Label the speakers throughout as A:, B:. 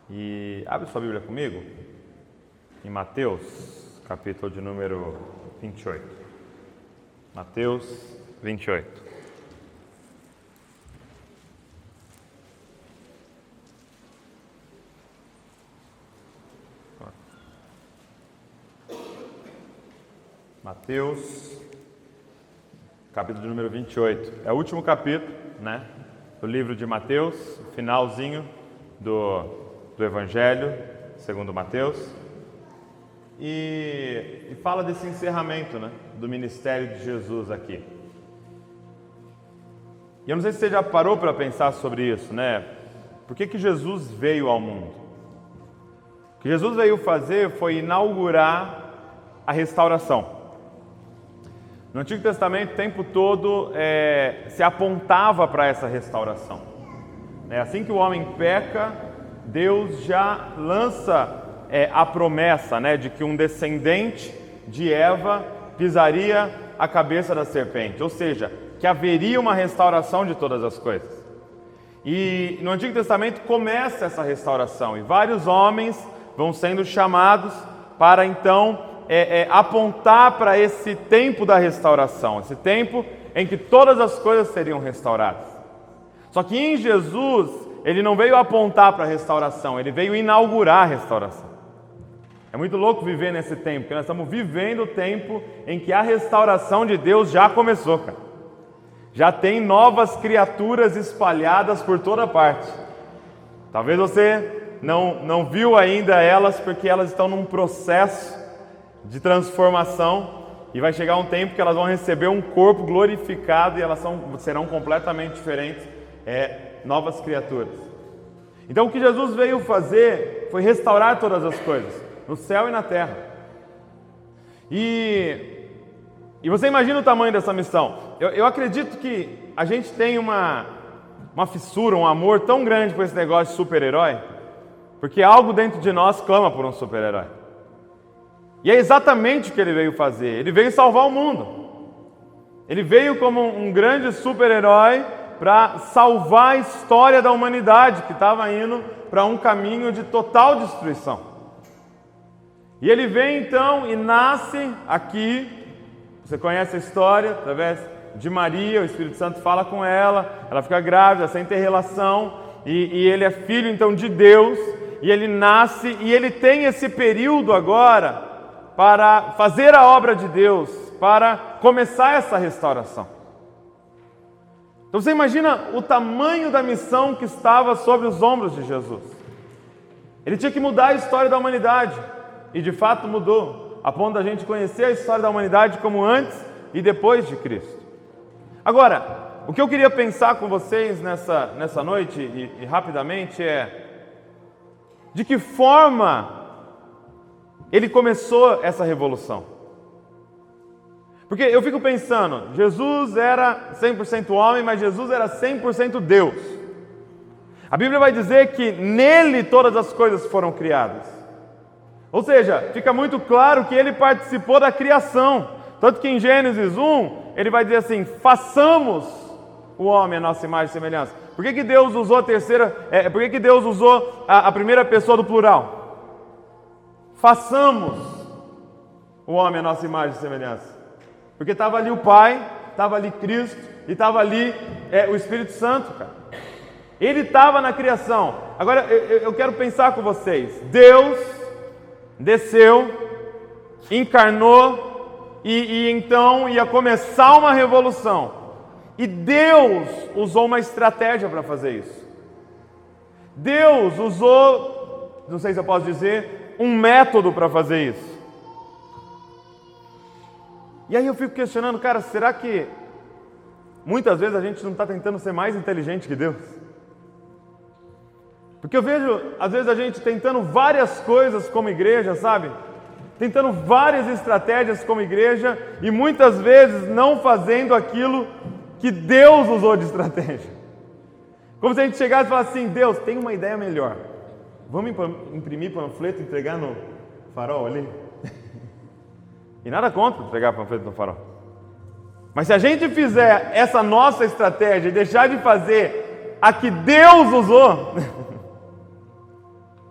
A: E abre sua Bíblia comigo em Mateus, capítulo de número 28. Mateus 28. Mateus, capítulo de número 28. É o último capítulo, do livro de Mateus, finalzinho do Evangelho segundo Mateus. E fala desse encerramento, do ministério de Jesus aqui. E eu não sei se você já parou para pensar sobre isso, Por que Jesus veio ao mundo? O que Jesus veio fazer foi inaugurar a restauração. No Antigo Testamento, o tempo todo se apontava para essa restauração. Assim que o homem peca, Deus já lança a promessa de que um descendente de Eva pisaria a cabeça da serpente, ou seja, que haveria uma restauração de todas as coisas. E no Antigo Testamento começa essa restauração e vários homens vão sendo chamados para então apontar para esse tempo da restauração, esse tempo em que todas as coisas seriam restauradas. Só que em Jesus, ele não veio apontar para a restauração, ele veio inaugurar a restauração. É muito louco viver nesse tempo, porque nós estamos vivendo o tempo em que a restauração de Deus já começou, cara. Já tem novas criaturas espalhadas por toda parte. Talvez você não viu ainda elas, porque elas estão num processo de transformação, e vai chegar um tempo que elas vão receber um corpo glorificado e elas serão completamente diferentes, novas criaturas. Então o que Jesus veio fazer foi restaurar todas as coisas, no céu e na terra. E você imagina o tamanho dessa missão. Eu acredito que a gente tem uma fissura, um amor tão grande por esse negócio de super-herói, porque algo dentro de nós clama por um super-herói. E é exatamente o que ele veio fazer. Ele veio salvar o mundo. Ele veio como um grande super-herói para salvar a história da humanidade, que estava indo para um caminho de total destruição. E ele vem então e nasce aqui. Você conhece a história, através de Maria, o Espírito Santo fala com ela, ela fica grávida, sem ter relação, e ele é filho então de Deus, e ele nasce, e ele tem esse período agora para fazer a obra de Deus, para começar essa restauração. Então você imagina o tamanho da missão que estava sobre os ombros de Jesus. Ele tinha que mudar a história da humanidade, e de fato mudou, a ponto da gente conhecer a história da humanidade como antes e depois de Cristo. Agora, o que eu queria pensar com vocês nessa noite, e rapidamente, de que forma ele começou essa revolução. Porque eu fico pensando, Jesus era 100% homem, mas Jesus era 100% Deus. A Bíblia vai dizer que nele todas as coisas foram criadas. Ou seja, fica muito claro que ele participou da criação. Tanto que em Gênesis 1, ele vai dizer assim: façamos o homem a nossa imagem e semelhança. Por que Deus usou por que Deus usou a primeira pessoa do plural? Façamos o homem a nossa imagem e semelhança. Porque estava ali o Pai, estava ali Cristo e estava ali o Espírito Santo, cara. Ele estava na criação. Agora eu quero pensar com vocês. Deus desceu, encarnou e então ia começar uma revolução. E Deus usou uma estratégia para fazer isso. Deus usou, não sei se eu posso dizer, um método para fazer isso. E aí eu fico questionando, cara, será que muitas vezes a gente não está tentando ser mais inteligente que Deus? Porque eu vejo, às vezes, a gente tentando várias coisas como igreja, sabe? Tentando várias estratégias como igreja e muitas vezes não fazendo aquilo que Deus usou de estratégia. Como se a gente chegasse e falasse assim: Deus, tem uma ideia melhor. Vamos imprimir panfleto e entregar no farol ali? E nada contra entregar panfleto no farol. Mas se a gente fizer essa nossa estratégia e deixar de fazer a que Deus usou,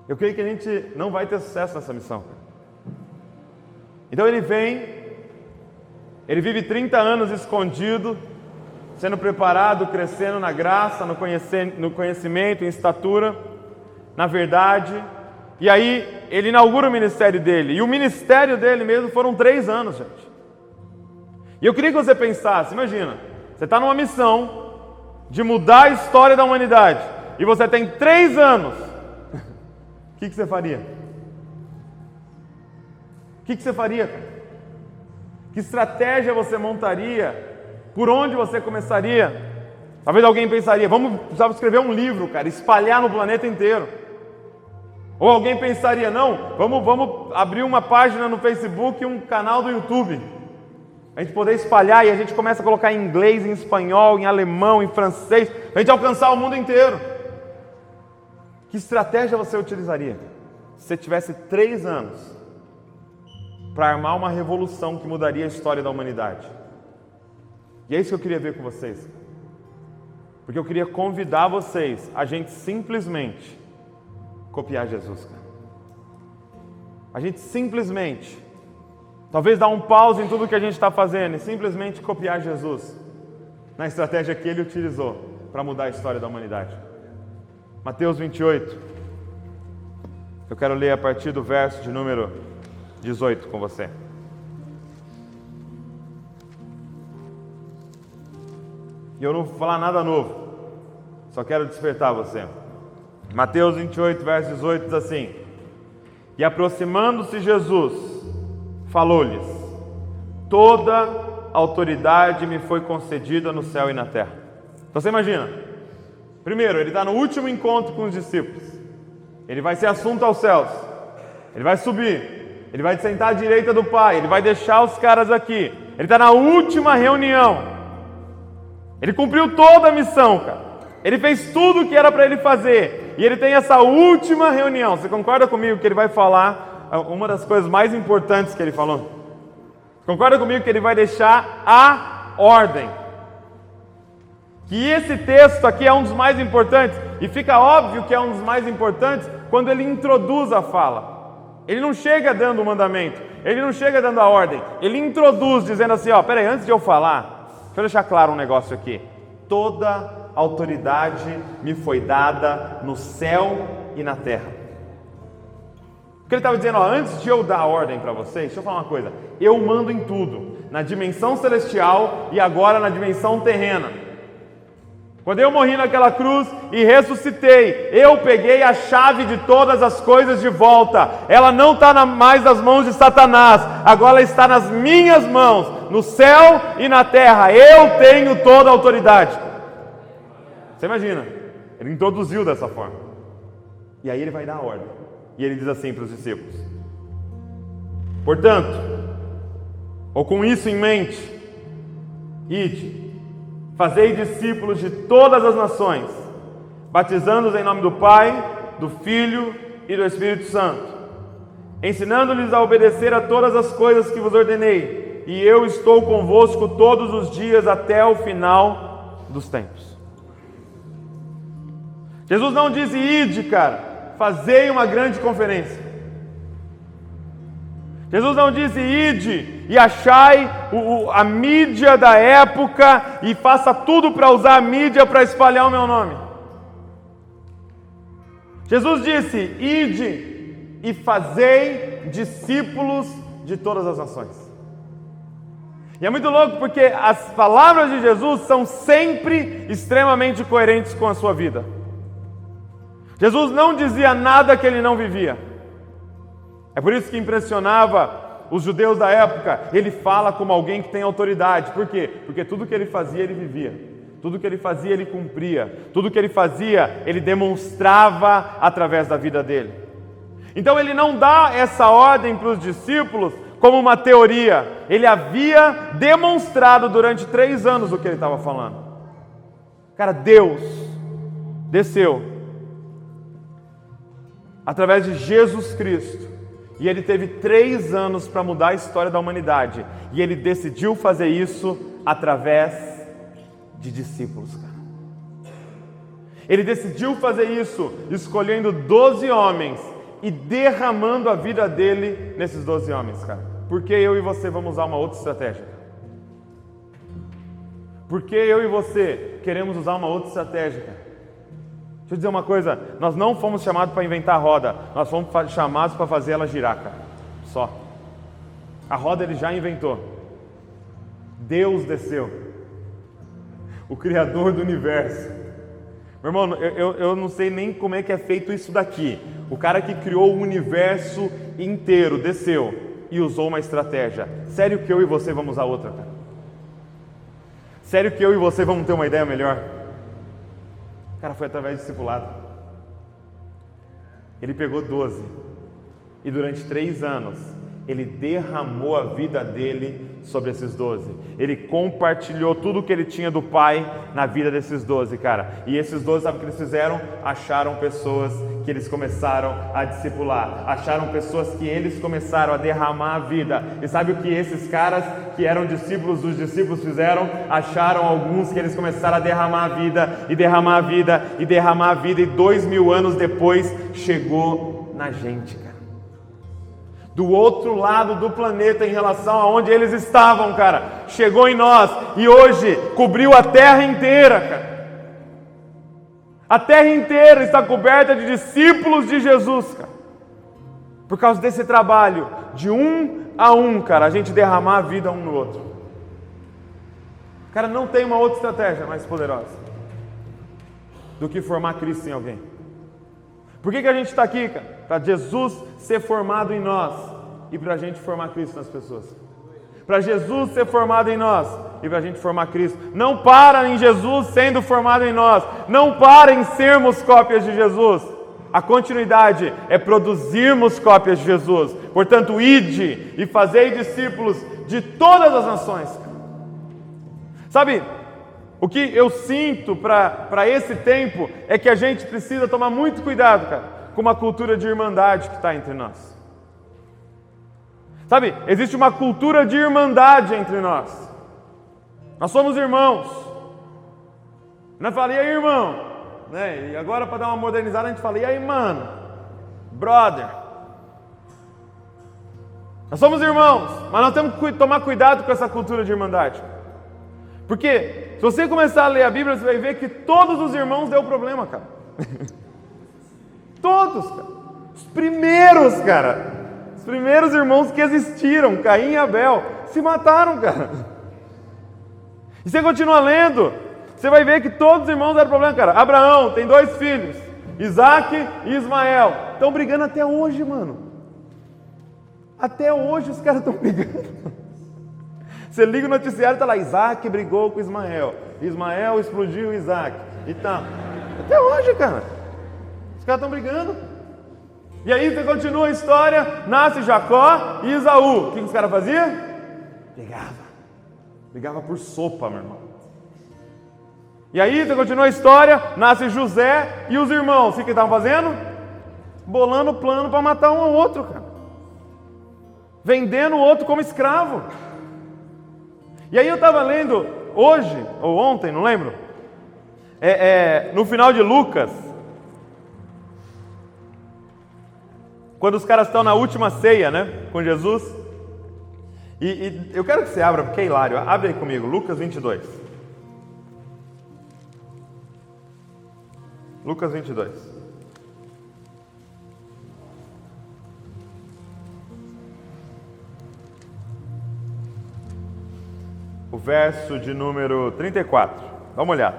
A: eu creio que a gente não vai ter sucesso nessa missão. Então ele vem, ele vive 30 anos escondido, sendo preparado, crescendo na graça, no conhecimento, em estatura, na verdade. E aí ele inaugura o ministério dele. E o ministério dele mesmo foram 3 anos, gente. E eu queria que você pensasse, imagina, você está numa missão de mudar a história da humanidade. E você tem 3 anos. O que você faria? O que você faria, cara? Que estratégia você montaria? Por onde você começaria? Talvez alguém pensaria, precisava escrever um livro, cara, espalhar no planeta inteiro. Ou alguém pensaria, não, vamos abrir uma página no Facebook e um canal do YouTube. A gente poder espalhar e a gente começa a colocar em inglês, em espanhol, em alemão, em francês, a gente alcançar o mundo inteiro. Que estratégia você utilizaria se você tivesse 3 anos para armar uma revolução que mudaria a história da humanidade? E é isso que eu queria ver com vocês. Porque eu queria convidar vocês a gente simplesmente copiar Jesus, cara. A gente simplesmente, talvez dar um pause em tudo que a gente está fazendo e simplesmente copiar Jesus na estratégia que ele utilizou para mudar a história da humanidade. Mateus 28. Eu quero ler a partir do verso de número 18 com você. E eu não vou falar nada novo, só quero despertar você. Mateus 28, verso 18 diz assim: E aproximando-se Jesus, falou-lhes: Toda autoridade me foi concedida no céu e na terra. Então você imagina, primeiro, ele está no último encontro com os discípulos. Ele vai ser assunto aos céus. Ele vai subir. Ele vai sentar à direita do Pai. Ele vai deixar os caras aqui. Ele está na última reunião. Ele cumpriu toda a missão, cara. Ele fez tudo o que era para ele fazer. E ele tem essa última reunião. Você concorda comigo que ele vai falar uma das coisas mais importantes que ele falou? Concorda comigo que ele vai deixar a ordem? Que esse texto aqui é um dos mais importantes. E fica óbvio que é um dos mais importantes quando ele introduz a fala. Ele não chega dando o mandamento. Ele não chega dando a ordem. Ele introduz dizendo assim, peraí, antes de eu falar, deixa eu deixar claro um negócio aqui. Toda autoridade me foi dada no céu e na terra. O que ele estava dizendo, antes de eu dar a ordem para vocês, deixa eu falar uma coisa. Eu mando em tudo, na dimensão celestial e agora na dimensão terrena. Quando eu morri naquela cruz e ressuscitei, eu peguei a chave de todas as coisas de volta. Ela não está mais nas mãos de Satanás, agora ela está nas minhas mãos, no céu e na terra. Eu tenho toda a autoridade. Você imagina, ele introduziu dessa forma. E aí ele vai dar a ordem. E ele diz assim para os discípulos: Portanto, ou com isso em mente, ide, fazei discípulos de todas as nações, batizando-os em nome do Pai, do Filho e do Espírito Santo, ensinando-lhes a obedecer a todas as coisas que vos ordenei, e eu estou convosco todos os dias até o final dos tempos. Jesus não disse, ide, cara, fazei uma grande conferência. Jesus não disse, ide e achai a mídia da época e faça tudo para usar a mídia para espalhar o meu nome. Jesus disse, ide e fazei discípulos de todas as nações. E é muito louco porque as palavras de Jesus são sempre extremamente coerentes com a sua vida. Jesus não dizia nada que ele não vivia. É por isso que impressionava os judeus da época. Ele fala como alguém que tem autoridade. Por quê? Porque tudo que ele fazia, ele vivia. Tudo que ele fazia, ele cumpria. Tudo que ele fazia, ele demonstrava através da vida dele. Então ele não dá essa ordem para os discípulos como uma teoria. Ele havia demonstrado durante 3 anos o que ele estava falando. Cara, Deus desceu através de Jesus Cristo. E ele teve 3 anos para mudar a história da humanidade. E ele decidiu fazer isso através de discípulos, cara. Ele decidiu fazer isso escolhendo 12 homens e derramando a vida dele nesses 12 homens, cara. Porque eu e você vamos usar uma outra estratégia? Porque eu e você queremos usar uma outra estratégia, cara? Deixa eu dizer uma coisa, nós não fomos chamados para inventar a roda, nós fomos chamados para fazer ela girar, cara. Só. A roda ele já inventou. Deus desceu. O Criador do universo. Meu irmão, eu não sei nem como é que é feito isso daqui. O cara que criou o universo inteiro desceu e usou uma estratégia. Sério que eu e você vamos usar outra, cara? Sério que eu e você vamos ter uma ideia melhor? Cara, foi através do discipulado. Ele pegou 12 e durante 3 anos ele derramou a vida dele sobre esses 12. Ele compartilhou tudo o que ele tinha do Pai na vida desses 12, cara. E esses 12, sabe o que eles fizeram? Acharam pessoas que eles começaram a discipular. Acharam pessoas que eles começaram a derramar a vida. E sabe o que esses caras que eram discípulos dos discípulos fizeram? Acharam alguns que eles começaram a derramar a vida, e derramar a vida, e derramar a vida. E 2000 anos depois chegou na gente, cara. Do outro lado do planeta em relação a onde eles estavam, cara. Chegou em nós e hoje cobriu a terra inteira, cara. A terra inteira está coberta de discípulos de Jesus, cara. Por causa desse trabalho, de um a um, cara, a gente derramar a vida um no outro. Cara, não tem uma outra estratégia mais poderosa do que formar Cristo em alguém. Por que a gente está aqui, cara? Para Jesus ser formado em nós e para a gente formar Cristo nas pessoas. Para Jesus ser formado em nós e para a gente formar Cristo. Não para em Jesus sendo formado em nós. Não para em sermos cópias de Jesus. A continuidade é produzirmos cópias de Jesus. Portanto, ide e fazei discípulos de todas as nações. Sabe, o que eu sinto para esse tempo é que a gente precisa tomar muito cuidado, cara, com uma cultura de irmandade que está entre nós. Sabe, existe uma cultura de irmandade entre nós. Nós somos irmãos. Nós falamos, e aí, irmão? Né? E agora, para dar uma modernizada, a gente fala, e aí, mano? Brother. Nós somos irmãos, mas nós temos que tomar cuidado com essa cultura de irmandade. Porque se você começar a ler a Bíblia, você vai ver que todos os irmãos deu problema, cara. Todos, cara. Os primeiros, cara. Os primeiros irmãos que existiram, Caim e Abel, se mataram, cara. E você continua lendo, você vai ver que todos os irmãos deram problema, cara. Abraão tem 2 filhos, Isaac e Ismael. Estão brigando até hoje, mano. Até hoje os caras estão brigando. Você liga o noticiário e está lá, Isaac brigou com Ismael. Ismael explodiu Isaac. E tá. Até hoje, cara. Os caras estão brigando. E aí você continua a história, nasce Jacó e Esaú. O que os caras faziam? Brigava por sopa, meu irmão. E aí você continua a história, nasce José e os irmãos. O que estavam fazendo? Bolando plano para matar um ao outro, cara. Vendendo o outro como escravo. E aí eu estava lendo hoje, ou ontem, não lembro, no final de Lucas, quando os caras estão na última ceia, né, com Jesus, e eu quero que você abra, porque é hilário, abre aí comigo, Lucas 22. Lucas 22. O verso de número 34. Dá uma olhada.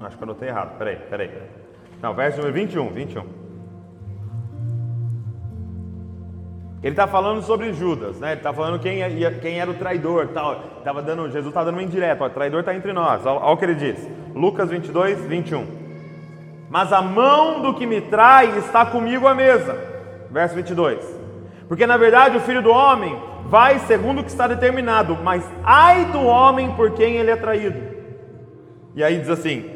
A: Acho que eu anotei errado. Peraí. Não, verso número 21. Ele está falando sobre Judas, né? Ele está falando quem era o traidor, tal. Jesus está dando uma indireta. O traidor está entre nós. Olha o que ele diz. Lucas 22, 21. Mas a mão do que me trai está comigo à mesa. Verso 22. Porque na verdade o Filho do Homem vai segundo o que está determinado, mas ai do homem por quem ele é traído. E aí diz assim: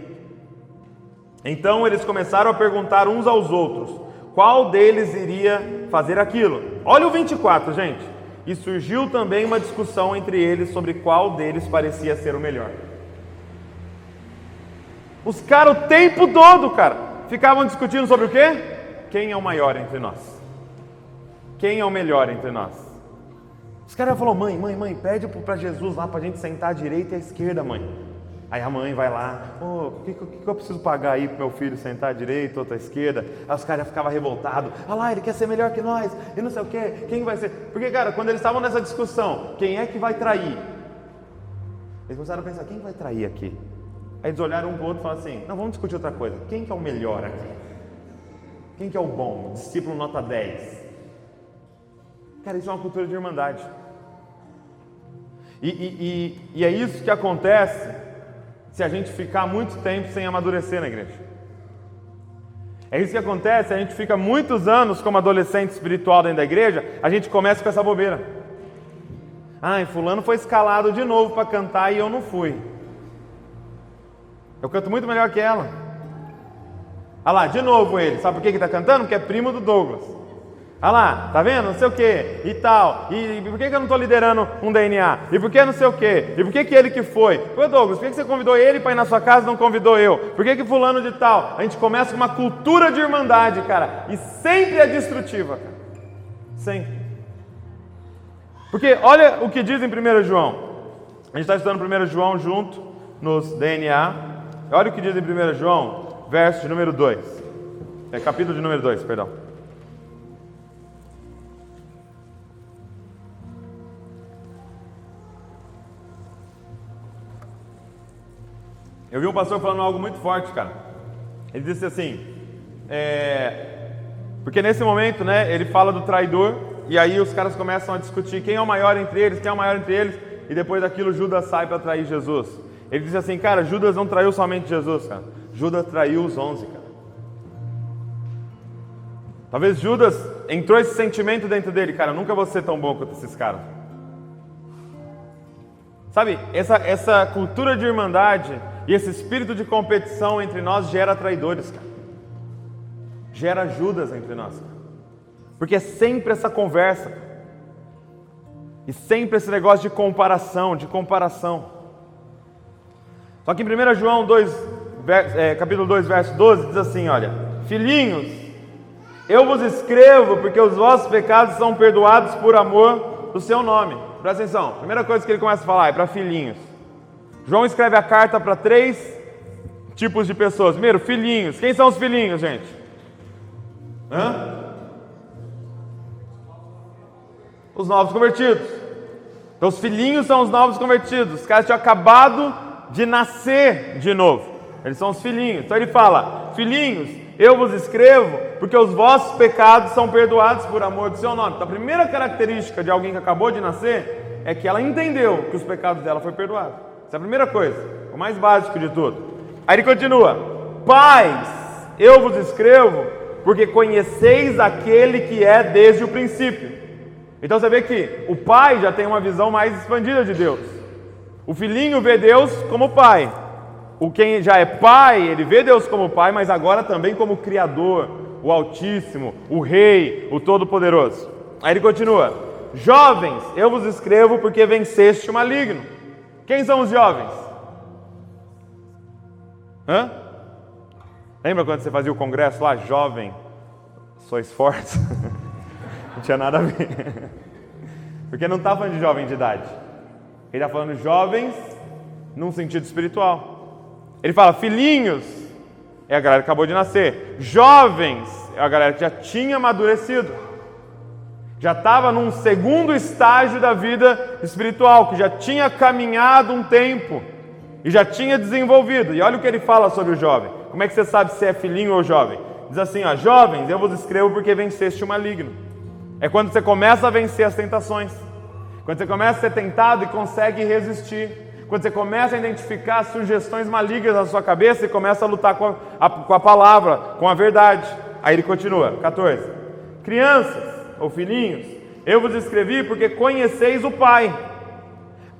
A: então eles começaram a perguntar uns aos outros, qual deles iria fazer aquilo. Olha o 24, gente. E surgiu também uma discussão entre eles sobre qual deles parecia ser o melhor. Os caras o tempo todo, cara, ficavam discutindo sobre o quê? Quem é o maior entre nós? Quem é o melhor entre nós? Os caras falaram, mãe, pede para Jesus lá para a gente sentar à direita e à esquerda, mãe. Aí a mãe vai lá, o que eu preciso pagar aí para meu filho sentar à direita, outra à esquerda? Aí os caras ficavam revoltados, lá, ele quer ser melhor que nós, e não sei o quê, quem vai ser? Porque, cara, quando eles estavam nessa discussão, quem é que vai trair? Eles começaram a pensar, quem vai trair aqui? Aí eles olharam um para o outro e falaram assim, não, vamos discutir outra coisa, quem que é o melhor aqui? Quem que é o bom? Discípulo nota 10. Cara, isso é uma cultura de irmandade. E é isso que acontece se a gente ficar muito tempo sem amadurecer na igreja. É isso que acontece se a gente fica muitos anos como adolescente espiritual dentro da igreja, a gente começa com essa bobeira. Fulano foi escalado de novo para cantar e eu não fui. Eu canto muito melhor que ela. Lá, de novo ele. Sabe por que ele está cantando? Porque é primo do Douglas. Lá, tá vendo? Não sei o que e tal. E por que eu não estou liderando um DNA? E por que não sei o que? E por que ele que foi? Pô, Douglas, por que você convidou ele para ir na sua casa e não convidou eu? Por que fulano de tal? A gente começa com uma cultura de irmandade, cara. E sempre é destrutiva, cara. Sempre. Porque olha o que diz em 1 João. A gente está estudando 1 João junto nos DNA. Olha o que diz em 1 João, verso de número 2. Capítulo de número 2, perdão. Eu vi um pastor falando algo muito forte, cara. Ele disse assim, porque nesse momento, né, ele fala do traidor, e aí os caras começam a discutir quem é o maior entre eles, e depois daquilo Judas sai para trair Jesus. Ele disse assim, cara, Judas não traiu somente Jesus, cara. Judas traiu os 11, cara. Talvez Judas entrou esse sentimento dentro dele, cara, eu nunca vou ser tão bom quanto esses caras. Sabe, essa cultura de irmandade e esse espírito de competição entre nós gera traidores, cara. Gera Judas entre nós, cara. Porque é sempre essa conversa. E sempre esse negócio de comparação. Só que em 1 João 2, capítulo 2, verso 12, diz assim, olha, filhinhos, eu vos escrevo porque os vossos pecados são perdoados por amor do seu nome. Presta atenção, primeira coisa que ele começa a falar é para filhinhos. João escreve a carta para 3 tipos de pessoas. Primeiro, filhinhos. Quem são os filhinhos, gente? Os novos convertidos. Então os filhinhos são os novos convertidos. Os caras tinham acabado de nascer de novo. Eles são os filhinhos. Então ele fala, filhinhos, eu vos escrevo porque os vossos pecados são perdoados por amor do seu nome. Então a primeira característica de alguém que acabou de nascer é que ela entendeu que os pecados dela foram perdoados. Essa é a primeira coisa, o mais básico de tudo. Aí ele continua, pais, eu vos escrevo porque conheceis aquele que é desde o princípio. Então você vê que o pai já tem uma visão mais expandida de Deus. O filhinho vê Deus como pai. Quem já é pai, ele vê Deus como pai, mas agora também como Criador, o Altíssimo, o Rei, o Todo-Poderoso. Aí ele continua, jovens, eu vos escrevo porque venceste o maligno. Quem são os jovens? Lembra quando você fazia o congresso lá, jovem, sois fortes? Não tinha nada a ver. Porque não está falando de jovem de idade. Ele está falando de jovens num sentido espiritual. Ele fala, filhinhos, é a galera que acabou de nascer. Jovens, é a galera que já tinha amadurecido. Já estava num segundo estágio da vida espiritual, que já tinha caminhado um tempo e já tinha desenvolvido. E olha o que ele fala sobre o jovem. Como é que você sabe se é filhinho ou jovem? Diz assim, jovens, eu vos escrevo porque venceste o maligno. É quando você começa a vencer as tentações. Quando você começa a ser tentado e consegue resistir. Quando você começa a identificar sugestões malignas na sua cabeça e começa a lutar com a palavra, com a verdade. Aí ele continua, 14. Crianças ou filhinhos, eu vos escrevi porque conheceis o Pai.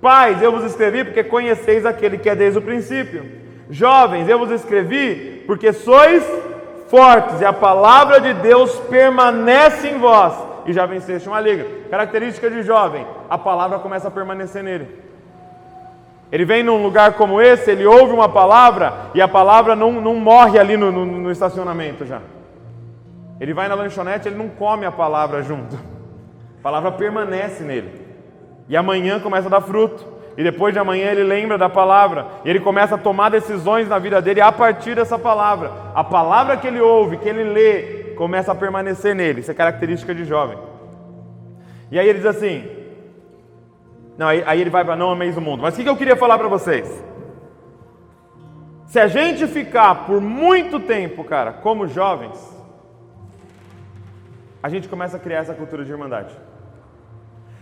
A: Pais, eu vos escrevi porque conheceis aquele que é desde o princípio. Jovens, eu vos escrevi porque sois fortes e a palavra de Deus permanece em vós e já venceste o maligno. Característica de jovem, a palavra começa a permanecer nele. Ele vem num lugar como esse, ele ouve uma palavra e a palavra não morre ali no estacionamento já. Ele vai na lanchonete, ele não come a palavra junto. A palavra permanece nele. E amanhã começa a dar fruto. E depois de amanhã ele lembra da palavra. E ele começa a tomar decisões na vida dele a partir dessa palavra. A palavra que ele ouve, que ele lê, começa a permanecer nele. Isso é característica de jovem. E aí ele diz assim... Não, aí ele vai para não ameis o mundo. Mas o que eu queria falar para vocês? Se a gente ficar por muito tempo, cara, como jovens, a gente começa a criar essa cultura de irmandade.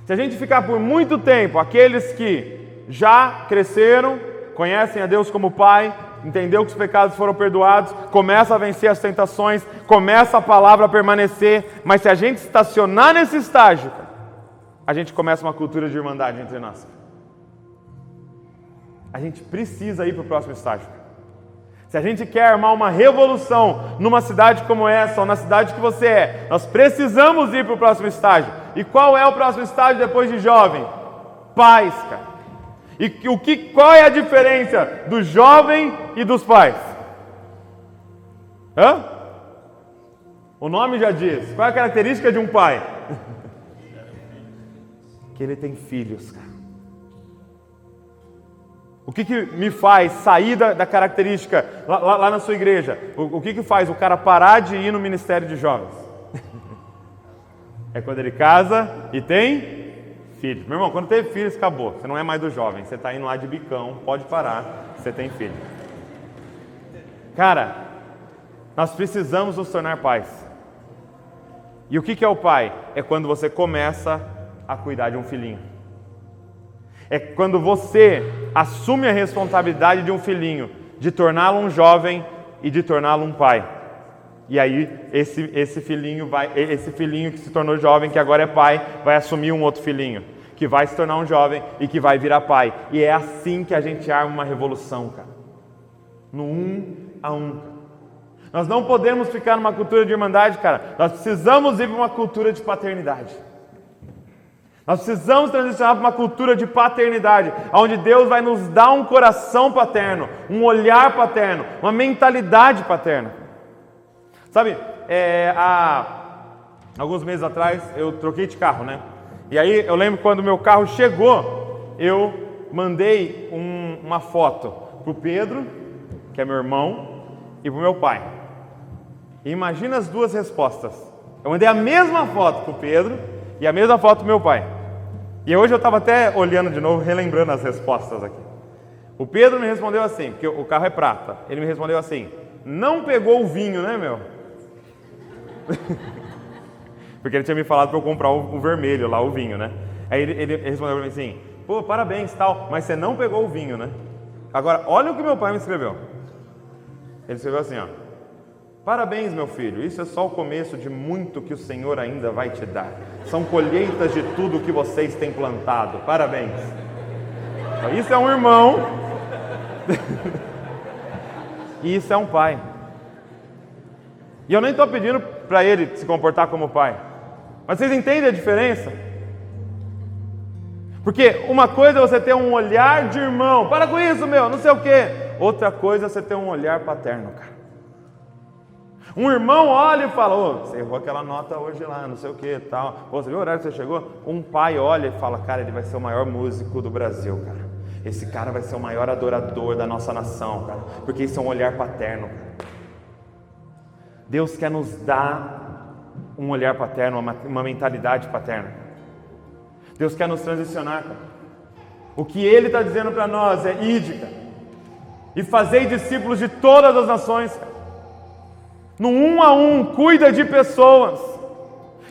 A: Se a gente ficar por muito tempo, aqueles que já cresceram, conhecem a Deus como Pai, entendeu que os pecados foram perdoados, começa a vencer as tentações, começa a palavra a permanecer, mas se a gente estacionar nesse estágio, a gente começa uma cultura de irmandade entre nós. A gente precisa ir para o próximo estágio. Se a gente quer armar uma revolução numa cidade como essa, ou na cidade que você é, nós precisamos ir para o próximo estágio. E qual é o próximo estágio depois de jovem? Pais, cara. E qual é a diferença do jovem e dos pais? Hã? O nome já diz. Qual é a característica de um pai? Que ele tem filhos, cara. O que me faz sair da característica lá na sua igreja? O que faz o cara parar de ir no ministério de jovens? É quando ele casa e tem filho. Meu irmão, quando teve filhos, acabou. Você não é mais do jovem. Você está indo lá de bicão, pode parar, você tem filho. Cara, nós precisamos nos tornar pais. E o que é o pai? É quando você começa a cuidar de um filhinho. É quando você assume a responsabilidade de um filhinho, de torná-lo um jovem e de torná-lo um pai. E aí esse filhinho que se tornou jovem, que agora é pai, vai assumir um outro filhinho, que vai se tornar um jovem e que vai virar pai. E é assim que a gente arma uma revolução, cara. No 1 a 1. Nós não podemos ficar numa cultura de irmandade, cara. Nós precisamos ir para uma cultura de paternidade. Nós precisamos transicionar para uma cultura de paternidade, onde Deus vai nos dar um coração paterno, um olhar paterno, uma mentalidade paterna. Sabe, há alguns meses atrás eu troquei de carro, né? E aí eu lembro quando o meu carro chegou, eu mandei uma foto para o Pedro, que é meu irmão, e para o meu pai. E imagina as duas respostas. Eu mandei a mesma foto para o Pedro e a mesma foto para o meu pai. E hoje eu estava até olhando de novo, relembrando as respostas aqui. O Pedro me respondeu assim, porque o carro é prata. Ele me respondeu assim: não pegou o vinho, né, meu? Porque ele tinha me falado para eu comprar o vermelho lá, o vinho, né? Aí ele respondeu para mim assim: pô, parabéns, tal, mas você não pegou o vinho, né? Agora, olha o que meu pai me escreveu. Ele escreveu assim, ó: parabéns, meu filho, isso é só o começo de muito que o Senhor ainda vai te dar. São colheitas de tudo que vocês têm plantado. Parabéns. Isso é um irmão. E isso é um pai. E eu nem estou pedindo para ele se comportar como pai. Mas vocês entendem a diferença? Porque uma coisa é você ter um olhar de irmão. Para com isso, meu, não sei o quê. Outra coisa é você ter um olhar paterno, cara. Um irmão olha e fala: ô, você errou aquela nota hoje lá, não sei o que, tal. Pô, você viu o horário que você chegou? Um pai olha e fala: cara, ele vai ser o maior músico do Brasil, cara. Esse cara vai ser o maior adorador da nossa nação, cara. Porque isso é um olhar paterno, cara. Deus quer nos dar um olhar paterno, uma mentalidade paterna. Deus quer nos transicionar, cara. O que Ele está dizendo para nós é: ide, cara, e fazei discípulos de todas as nações, cara. No 1 a 1, cuida de pessoas.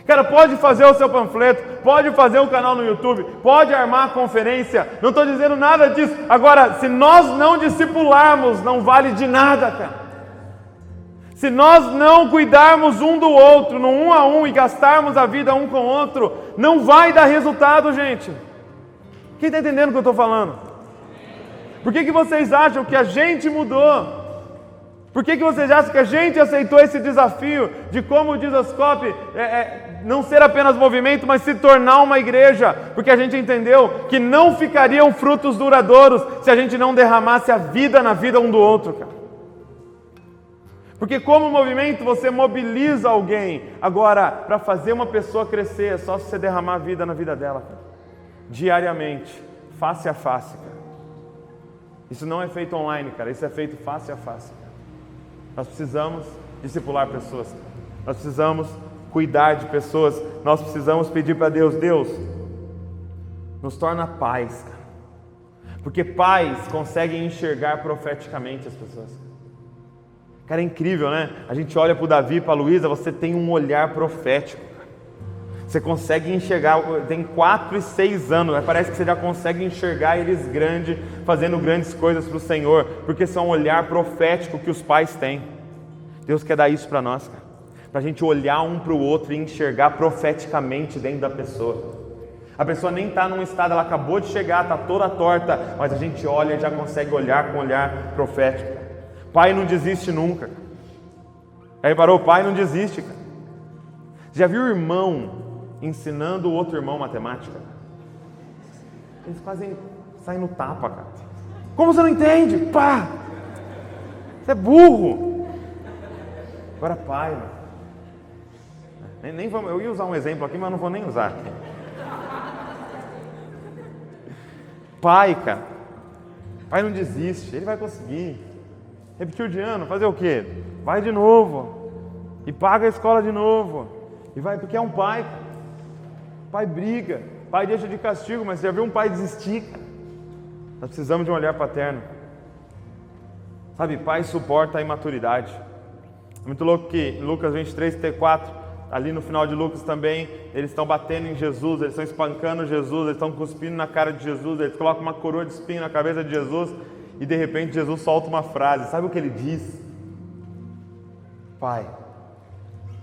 A: Cara, pode fazer o seu panfleto, pode fazer um canal no YouTube, pode armar a conferência, não estou dizendo nada disso. Agora, se nós não discipularmos, não vale de nada, cara. Se nós não cuidarmos um do outro, no 1 a 1, e gastarmos a vida um com o outro, não vai dar resultado, gente. Quem está entendendo o que eu estou falando? Por que vocês acham que a gente mudou? Por que vocês acham que a gente aceitou esse desafio de, como diz Ascope, não ser apenas movimento, mas se tornar uma igreja? Porque a gente entendeu que não ficariam frutos duradouros se a gente não derramasse a vida na vida um do outro, cara. Porque como movimento você mobiliza alguém. Agora, para fazer uma pessoa crescer, é só você derramar a vida na vida dela, cara. Diariamente, face a face, cara. Isso não é feito online, cara. Isso é feito face a face, cara. Nós precisamos discipular pessoas. Nós precisamos cuidar de pessoas. Nós precisamos pedir para Deus: Deus, nos torna pais, cara. Porque pais conseguem enxergar profeticamente as pessoas. Cara, é incrível, né? A gente olha para o Davi e para a Luísa, você tem um olhar profético, cara. Você consegue enxergar, tem 4 e 6 anos, parece que você já consegue enxergar eles grandes, fazendo grandes coisas para o Senhor, porque isso é um olhar profético que os pais têm. Deus quer dar isso para nós, cara. Para a gente olhar um para o outro e enxergar profeticamente dentro da pessoa. A pessoa nem está num estado, ela acabou de chegar, está toda torta, mas a gente olha e já consegue olhar com um olhar profético. Pai não desiste nunca. Aí parou, o pai não desiste, cara. Já viu o irmão ensinando o outro irmão matemática? Eles quase saem no tapa, cara. Como você não entende? Pá! Você é burro. Agora pai, mano. Nem vamos, eu ia usar um exemplo aqui, mas não vou nem usar. Pai, cara. Pai não desiste, ele vai conseguir. Repetiu de ano, fazer o quê? Vai de novo. E paga a escola de novo. E vai, porque é um pai. Pai briga. Pai deixa de castigo, mas você já viu um pai desistir? Nós precisamos de um olhar paterno. Sabe, pai suporta a imaturidade. É muito louco que em Lucas 23, 34, ali no final de Lucas também, eles estão batendo em Jesus, eles estão espancando Jesus, eles estão cuspindo na cara de Jesus, eles colocam uma coroa de espinho na cabeça de Jesus. E de repente Jesus solta uma frase, sabe o que ele diz? Pai,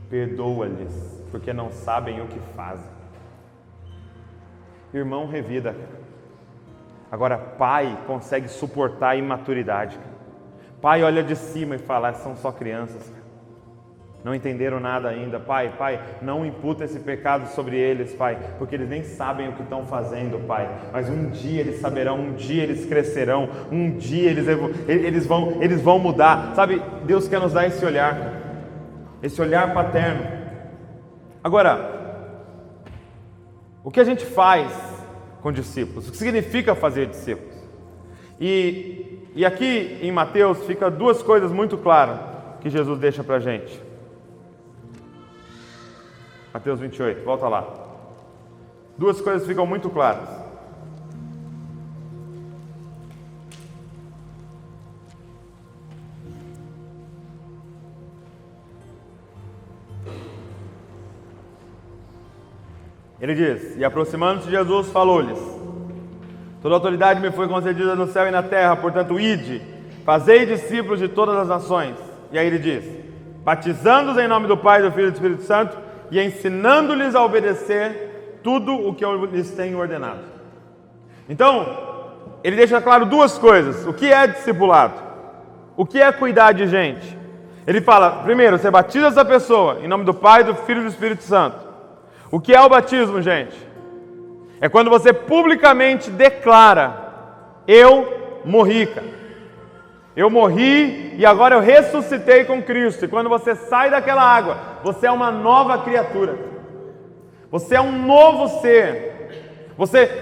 A: perdoa-lhes, porque não sabem o que fazem. Irmão revida, cara. Agora pai consegue suportar a imaturidade, cara. Pai olha de cima e fala: são só crianças, cara. Não entenderam nada ainda. Pai, não imputa esse pecado sobre eles, Pai, porque eles nem sabem o que estão fazendo, Pai. Mas um dia eles saberão, um dia eles crescerão, um dia eles vão mudar. Sabe, Deus quer nos dar esse olhar, cara. Esse olhar paterno. Agora, o que a gente faz com discípulos? O que significa fazer discípulos? E aqui em Mateus fica 2 coisas muito claras que Jesus deixa para a gente. Mateus 28, volta lá. 2 coisas ficam muito claras. Ele diz: e aproximando-se de Jesus, falou-lhes: toda autoridade me foi concedida no céu e na terra, portanto ide, fazei discípulos de todas as nações. E aí ele diz: batizando-os em nome do Pai, do Filho e do Espírito Santo, e ensinando-lhes a obedecer tudo o que eu lhes tenho ordenado. Então, ele deixa claro 2 coisas. O que é discipulado? O que é cuidar de gente? Ele fala, primeiro, você batiza essa pessoa em nome do Pai, do Filho e do Espírito Santo. O que é o batismo, gente? É quando você publicamente declara: eu morri, cara. Eu morri e agora eu ressuscitei com Cristo. E quando você sai daquela água, você é uma nova criatura. Você é um novo ser.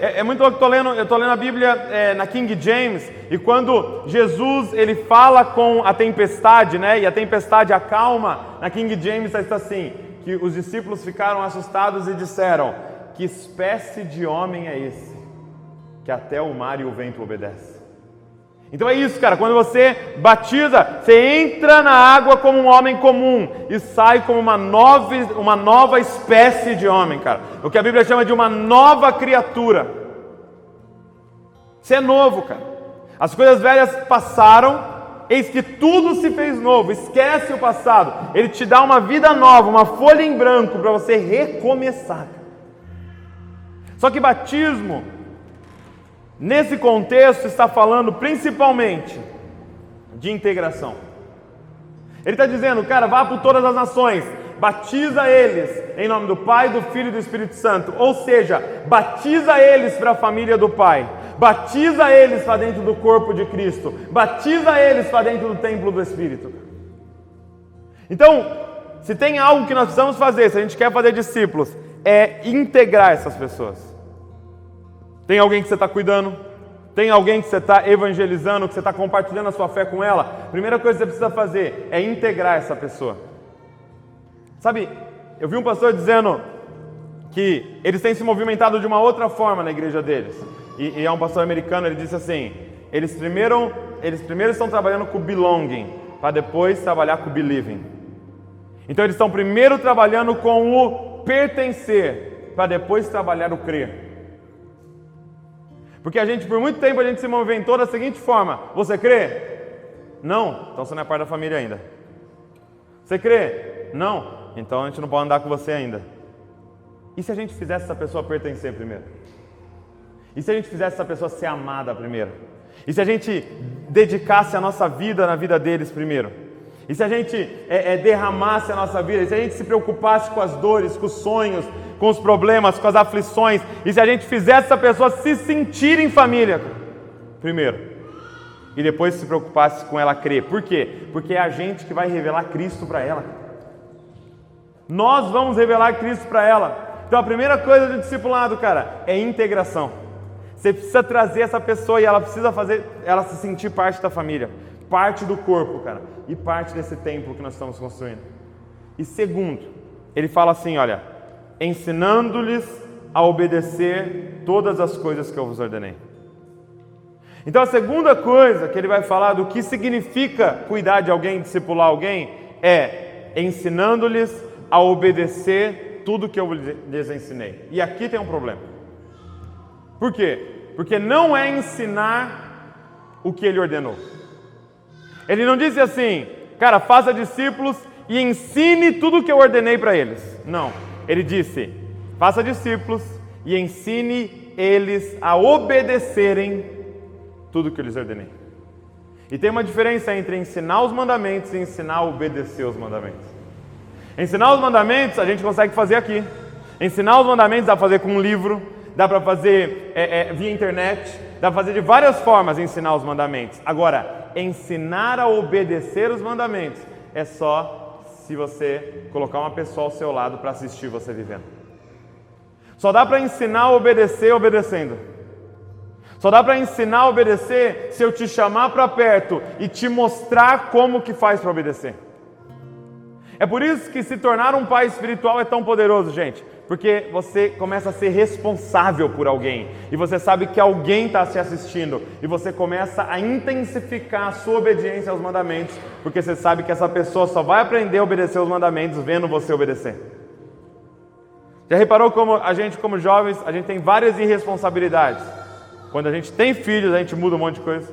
A: É muito louco, eu estou lendo a Bíblia na King James, e quando Jesus ele fala com a tempestade, né, e a tempestade acalma, na King James está assim, que os discípulos ficaram assustados e disseram: que espécie de homem é esse, que até o mar e o vento obedecem? Então é isso, cara, quando você batiza, você entra na água como um homem comum e sai como uma nova espécie de homem, cara. O que a Bíblia chama de uma nova criatura. Você é novo, cara. As coisas velhas passaram, eis que tudo se fez novo. Esquece o passado. Ele te dá uma vida nova, uma folha em branco para você recomeçar. Só que batismo, nesse contexto, está falando principalmente de integração. Ele está dizendo, cara, vá por todas as nações, batiza eles em nome do Pai, do Filho e do Espírito Santo. Ou seja, batiza eles para a família do Pai, batiza eles para dentro do corpo de Cristo, batiza eles para dentro do templo do Espírito. Então, se tem algo que nós precisamos fazer, se a gente quer fazer discípulos, é integrar essas pessoas. Tem alguém que você está cuidando? Tem alguém que você está evangelizando, que você está compartilhando a sua fé com ela? A primeira coisa que você precisa fazer é integrar essa pessoa. Sabe, eu vi um pastor dizendo que eles têm se movimentado de uma outra forma na igreja deles. E é um pastor americano, ele disse assim, eles primeiro estão trabalhando com o belonging, para depois trabalhar com o believing. Então eles estão primeiro trabalhando com o pertencer, para depois trabalhar o crer. Porque por muito tempo a gente se movimentou da seguinte forma: você crê? Não, então você não é parte da família ainda. Você crê? Não, então a gente não pode andar com você ainda. E se a gente fizesse essa pessoa pertencer primeiro? E se a gente fizesse essa pessoa ser amada primeiro? E se a gente dedicasse a nossa vida na vida deles primeiro? E se a gente derramasse a nossa vida? E se a gente se preocupasse com as dores, com os sonhos, com os problemas, com as aflições? E se a gente fizesse essa pessoa se sentir em família primeiro? E depois se preocupasse com ela crer. Por quê? Porque é a gente que vai revelar Cristo para ela. Nós vamos revelar Cristo para ela. Então a primeira coisa do discipulado, cara, é integração. Você precisa trazer essa pessoa e ela precisa fazer ela se sentir parte da família, parte do corpo, cara, e parte desse templo que nós estamos construindo. E segundo, ele fala assim, olha, ensinando-lhes a obedecer todas as coisas que eu vos ordenei. Então a segunda coisa que ele vai falar do que significa cuidar de alguém, discipular alguém, é ensinando-lhes a obedecer tudo que eu lhes ensinei. E aqui tem um problema. Por quê? Porque não é ensinar o que ele ordenou. Ele não disse assim, cara, faça discípulos e ensine tudo o que eu ordenei para eles. Não, ele disse, faça discípulos e ensine eles a obedecerem tudo o que eu lhes ordenei. E tem uma diferença entre ensinar os mandamentos e ensinar a obedecer os mandamentos. Ensinar os mandamentos a gente consegue fazer aqui. Ensinar os mandamentos dá para fazer com um livro, dá para fazer via internet, dá para fazer de várias formas ensinar os mandamentos. Agora, ensinar a obedecer os mandamentos é só se você colocar uma pessoa ao seu lado para assistir você vivendo. Só dá para ensinar a obedecer obedecendo. Só dá para ensinar a obedecer se eu te chamar para perto e te mostrar como que faz para obedecer. É por isso que se tornar um pai espiritual é tão poderoso, gente. Porque você começa a ser responsável por alguém. E você sabe que alguém está te assistindo. E você começa a intensificar a sua obediência aos mandamentos. Porque você sabe que essa pessoa só vai aprender a obedecer os mandamentos vendo você obedecer. Já reparou como a gente, como jovens, a gente tem várias irresponsabilidades? Quando a gente tem filhos, a gente muda um monte de coisa.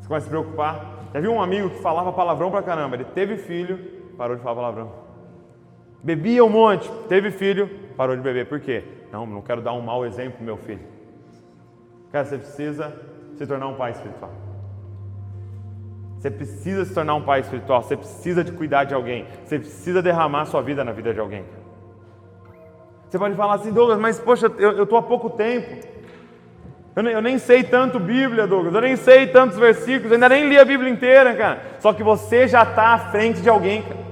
A: Você começa a se preocupar. Já viu um amigo que falava palavrão pra caramba? Ele teve filho, parou de falar palavrão. Bebia um monte, teve filho, parou de beber. Por quê? Não quero dar um mau exemplo pro meu filho. Cara, você precisa se tornar um pai espiritual. Você precisa se tornar um pai espiritual. Você precisa de cuidar de alguém. Você precisa derramar sua vida na vida de alguém. Você pode falar assim, Douglas, mas poxa, eu estou há pouco tempo. Eu nem sei tanto Bíblia, Douglas. Eu nem sei tantos versículos. Eu ainda nem li a Bíblia inteira, cara. Só que você já está à frente de alguém, cara.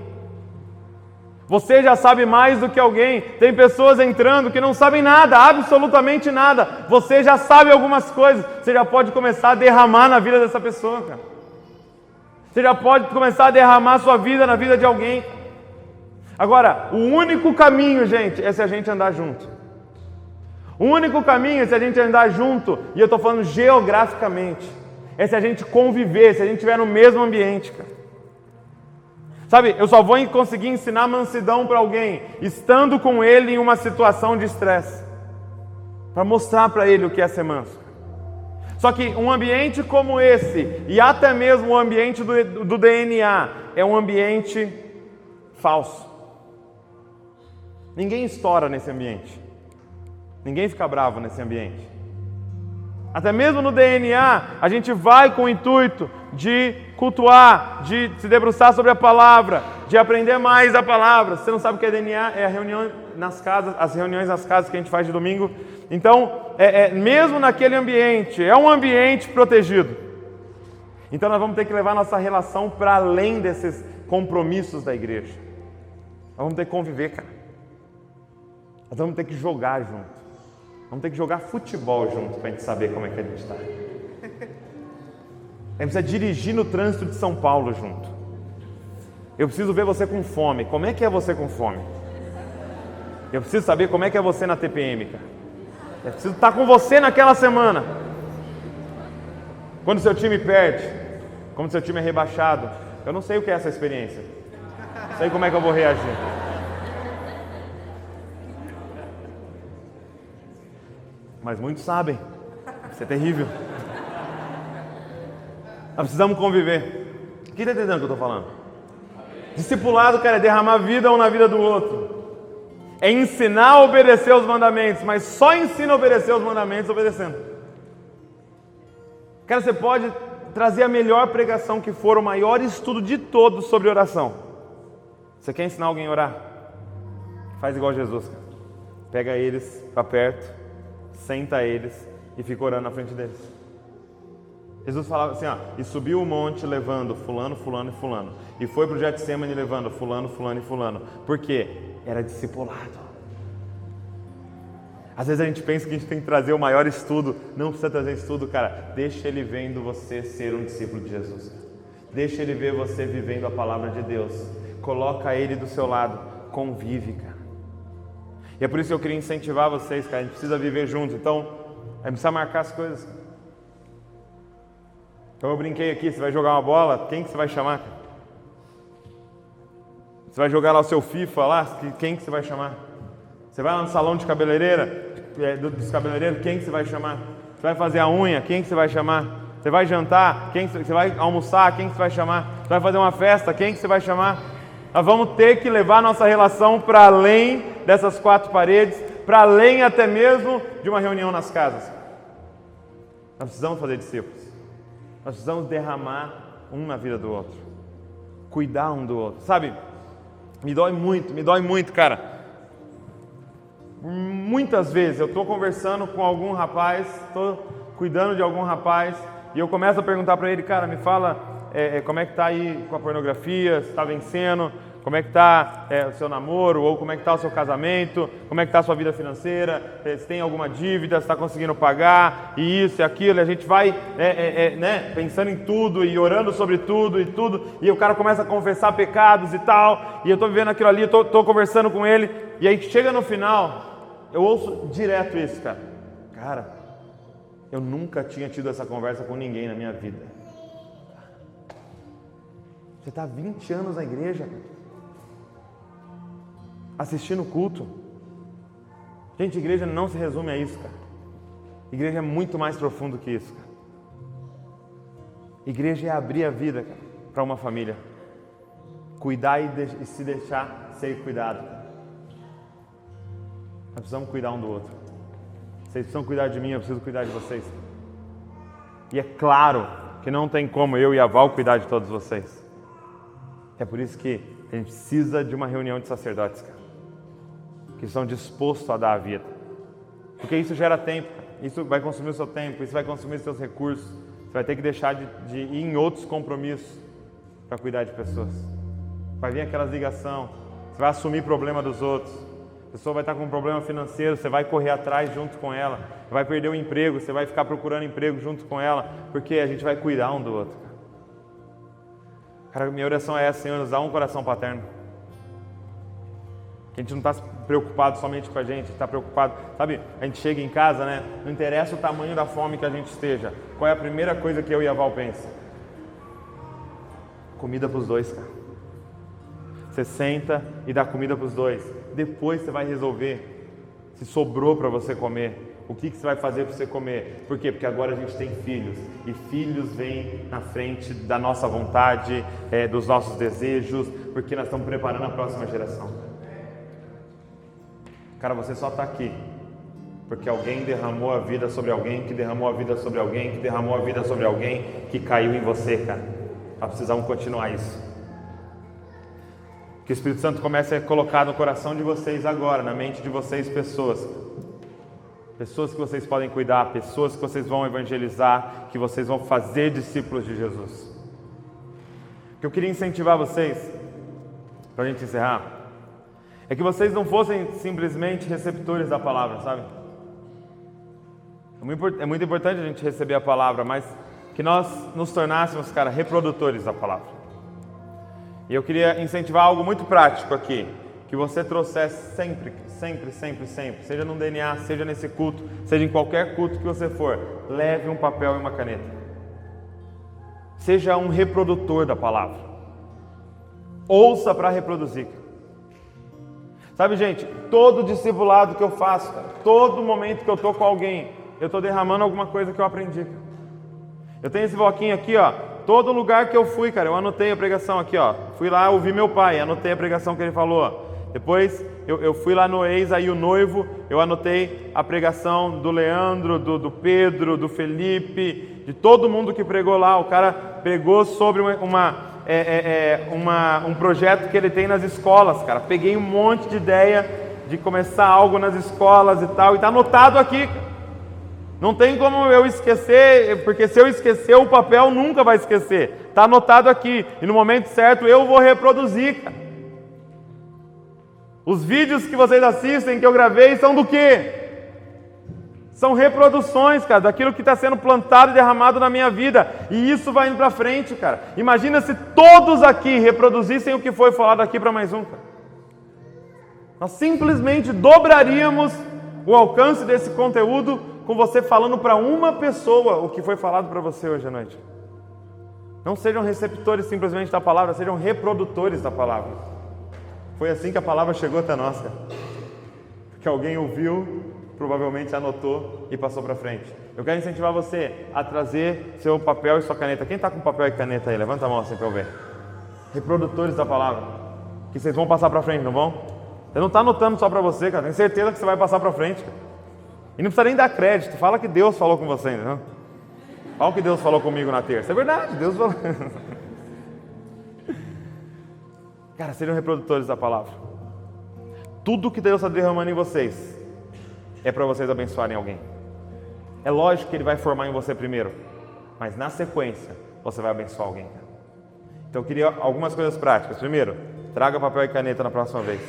A: Você já sabe mais do que alguém. Tem pessoas entrando que não sabem nada, absolutamente nada. Você já sabe algumas coisas. Você já pode começar a derramar na vida dessa pessoa, cara. Você já pode começar a derramar sua vida na vida de alguém. Agora, o único caminho, gente, é se a gente andar junto. O único caminho é se a gente andar junto, e eu estou falando geograficamente, é se a gente conviver, se a gente estiver no mesmo ambiente, cara. Sabe, eu só vou conseguir ensinar mansidão para alguém estando com ele em uma situação de estresse, para mostrar para ele o que é ser manso. Só que um ambiente como esse, e até mesmo o ambiente do DNA, é um ambiente falso. Ninguém estoura nesse ambiente. Ninguém fica bravo nesse ambiente. Até mesmo no DNA, a gente vai com o intuito de cultuar, de se debruçar sobre a palavra, de aprender mais da palavra. Se você não sabe o que é DNA, é a reunião nas casas, as reuniões nas casas que a gente faz de domingo. Então, mesmo naquele ambiente, é um ambiente protegido. Então nós vamos ter que levar nossa relação para além desses compromissos da igreja. Nós vamos ter que conviver, cara. Nós vamos ter que jogar junto. Vamos ter que jogar futebol junto para a gente saber como é que a gente está. A gente precisa dirigir no trânsito de São Paulo junto. Eu preciso ver você com fome. Como é que é você com fome? Eu preciso saber como é que é você na TPM, cara. Eu preciso estar com você naquela semana. Quando seu time perde, quando seu time é rebaixado, eu não sei o que é essa experiência. Não sei como é que eu vou reagir. Mas muitos sabem. Isso é terrível. Nós precisamos conviver. Quem está entendendo o que eu estou falando? Discipulado, cara, é derramar vida um na vida do outro. É ensinar a obedecer os mandamentos, mas só ensina a obedecer os mandamentos obedecendo. Cara, você pode trazer a melhor pregação que for, o maior estudo de todos sobre oração. Você quer ensinar alguém a orar? Faz igual Jesus, cara. Pega eles para perto, senta eles e fica orando na frente deles. Jesus falava assim, e subiu o monte levando fulano, fulano e fulano. E foi para o Getsemane levando fulano, fulano e fulano. Por quê? Era discipulado. Às vezes a gente pensa que a gente tem que trazer o maior estudo. Não precisa trazer estudo, cara. Deixa ele vendo você ser um discípulo de Jesus. Deixa ele ver você vivendo a palavra de Deus. Coloca ele do seu lado. Convive, cara. E é por isso que eu queria incentivar vocês, cara. A gente precisa viver junto. Então, a gente precisa marcar as coisas. Então eu brinquei aqui, você vai jogar uma bola, quem que você vai chamar? Você vai jogar lá o seu FIFA lá, quem que você vai chamar? Você vai lá no salão de cabeleireira, dos cabeleireiros, quem que você vai chamar? Você vai fazer a unha, quem que você vai chamar? Você vai jantar, você vai almoçar, quem que você vai chamar? Você vai fazer uma festa, quem que você vai chamar? Nós vamos ter que levar nossa relação para além dessas quatro paredes, para além até mesmo de uma reunião nas casas. Nós precisamos fazer discípulos. Nós precisamos derramar um na vida do outro. Cuidar um do outro. Sabe, me dói muito, cara. Muitas vezes eu estou conversando com algum rapaz, estou cuidando de algum rapaz, e eu começo a perguntar para ele, cara, me fala como é que está aí com a pornografia, se está vencendo, como é que está o seu namoro, ou como é que está o seu casamento, como é que está a sua vida financeira, se tem alguma dívida, se está conseguindo pagar, e isso e aquilo, e a gente vai pensando em tudo, e orando sobre tudo, e o cara começa a confessar pecados e tal, e eu estou vivendo aquilo ali, estou conversando com ele, e aí chega no final, eu ouço direto isso, cara. Cara, eu nunca tinha tido essa conversa com ninguém na minha vida. Você está há 20 anos na igreja, cara. Assistindo o culto. Gente, igreja não se resume a isso, cara. Igreja é muito mais profundo que isso, cara. Igreja é abrir a vida, cara, para uma família. Cuidar e se deixar ser cuidado, cara. Nós precisamos cuidar um do outro. Vocês precisam cuidar de mim, eu preciso cuidar de vocês. E é claro que não tem como eu e a Val cuidar de todos vocês. É por isso que a gente precisa de uma reunião de sacerdotes, cara, que estão dispostos a dar a vida. Porque isso gera tempo, cara. Isso vai consumir o seu tempo, isso vai consumir os seus recursos. Você vai ter que deixar de ir em outros compromissos para cuidar de pessoas. Vai vir aquelas ligações, você vai assumir problema dos outros. A pessoa vai estar com um problema financeiro, você vai correr atrás junto com ela. Vai perder o emprego, você vai ficar procurando emprego junto com ela, porque a gente vai cuidar um do outro. Cara, minha oração é essa, Senhor, nos dá um coração paterno. Que a gente não está preocupado somente com a gente, está preocupado. Sabe, a gente chega em casa, né? Não interessa o tamanho da fome que a gente esteja. Qual é a primeira coisa que eu e a Val pensa? Comida para os dois, cara. Você senta e dá comida para os dois. Depois você vai resolver se sobrou para você comer. O que você vai fazer para você comer? Por quê? Porque agora a gente tem filhos. E filhos vêm na frente da nossa vontade, dos nossos desejos, porque nós estamos preparando a próxima geração. Cara, você só está aqui Porque alguém derramou a vida sobre alguém, que derramou a vida sobre alguém, que derramou a vida sobre alguém, que caiu em você, cara. Nós precisamos continuar isso. Que o Espírito Santo comece a colocar no coração de vocês agora, na mente de vocês, pessoas que vocês podem cuidar, pessoas que vocês vão evangelizar, que vocês vão fazer discípulos de Jesus. O que eu queria incentivar vocês, para a gente encerrar, é que vocês não fossem simplesmente receptores da palavra, sabe? É muito importante a gente receber a palavra, mas que nós nos tornássemos, cara, reprodutores da palavra. E eu queria incentivar algo muito prático aqui, que você trouxesse sempre, seja no DNA, seja nesse culto, seja em qualquer culto que você for, leve um papel e uma caneta. Seja um reprodutor da palavra. Ouça para reproduzir. Sabe, gente, todo discipulado que eu faço, cara, todo momento que eu estou com alguém, eu estou derramando alguma coisa que eu aprendi. Eu tenho esse bloquinho aqui, ó. Todo lugar que eu fui, cara, eu anotei a pregação aqui, ó. Fui lá ouvir meu pai, anotei a pregação que ele falou. Depois eu fui lá no Ex, aí o noivo, eu anotei a pregação do Leandro, do Pedro, do Felipe, de todo mundo que pregou lá. O cara pregou sobre um projeto que ele tem nas escolas, cara. Peguei um monte de ideia de começar algo nas escolas e tal, e tá anotado aqui. Não tem como eu esquecer, porque se eu esquecer, o papel nunca vai esquecer. Está anotado aqui, e no momento certo eu vou reproduzir, cara. Os vídeos que vocês assistem, que eu gravei, são do quê? São reproduções, cara, daquilo que está sendo plantado e derramado na minha vida. E isso vai indo para frente, cara. Imagina se todos aqui reproduzissem o que foi falado aqui para mais um, cara. Nós simplesmente dobraríamos o alcance desse conteúdo com você falando para uma pessoa o que foi falado para você hoje à noite. Não sejam receptores simplesmente da palavra, sejam reprodutores da palavra. Foi assim que a palavra chegou até nós, cara. Porque alguém ouviu, provavelmente anotou e passou para frente. Eu quero incentivar você a trazer seu papel e sua caneta. Quem está com papel e caneta aí? Levanta a mão assim para eu ver. Reprodutores da palavra. Que vocês vão passar para frente, não vão? Você não está anotando só para você, cara. Tenho certeza que você vai passar para frente, cara. E não precisa nem dar crédito. Fala que Deus falou com você ainda, não? Olha o que Deus falou comigo na terça. É verdade, Deus falou. Cara, sejam reprodutores da palavra. Tudo que Deus está derramando em vocês é para vocês abençoarem alguém. É lógico que Ele vai formar em você primeiro, mas na sequência você vai abençoar alguém. Então eu queria algumas coisas práticas. Primeiro, traga papel e caneta na próxima vez.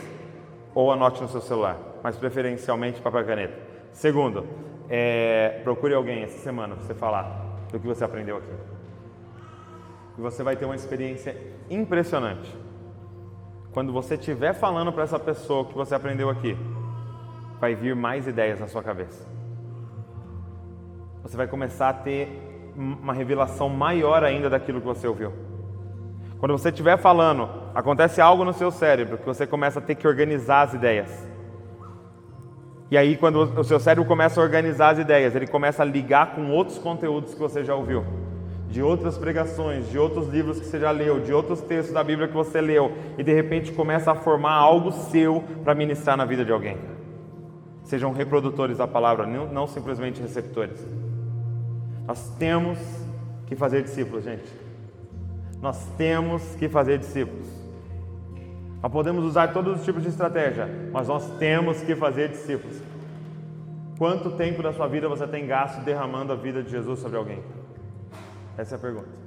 A: Ou anote no seu celular, mas preferencialmente papel e caneta. Segundo, procure alguém essa semana para você falar do que você aprendeu aqui. E você vai ter uma experiência impressionante. Quando você estiver falando para essa pessoa o que você aprendeu aqui, vai vir mais ideias na sua cabeça. Você vai começar a ter uma revelação maior ainda daquilo que você ouviu. Quando você estiver falando, acontece algo no seu cérebro que você começa a ter que organizar as ideias. E aí, quando o seu cérebro começa a organizar as ideias, ele começa a ligar com outros conteúdos que você já ouviu. De outras pregações, de outros livros que você já leu, de outros textos da Bíblia que você leu. E de repente começa a formar algo seu para ministrar na vida de alguém. Sejam reprodutores da palavra, não simplesmente receptores. Nós temos que fazer discípulos, gente. Nós temos que fazer discípulos. Nós podemos usar todos os tipos de estratégia, mas nós temos que fazer discípulos. Quanto tempo da sua vida você tem gasto derramando a vida de Jesus sobre alguém? Essa é a pergunta.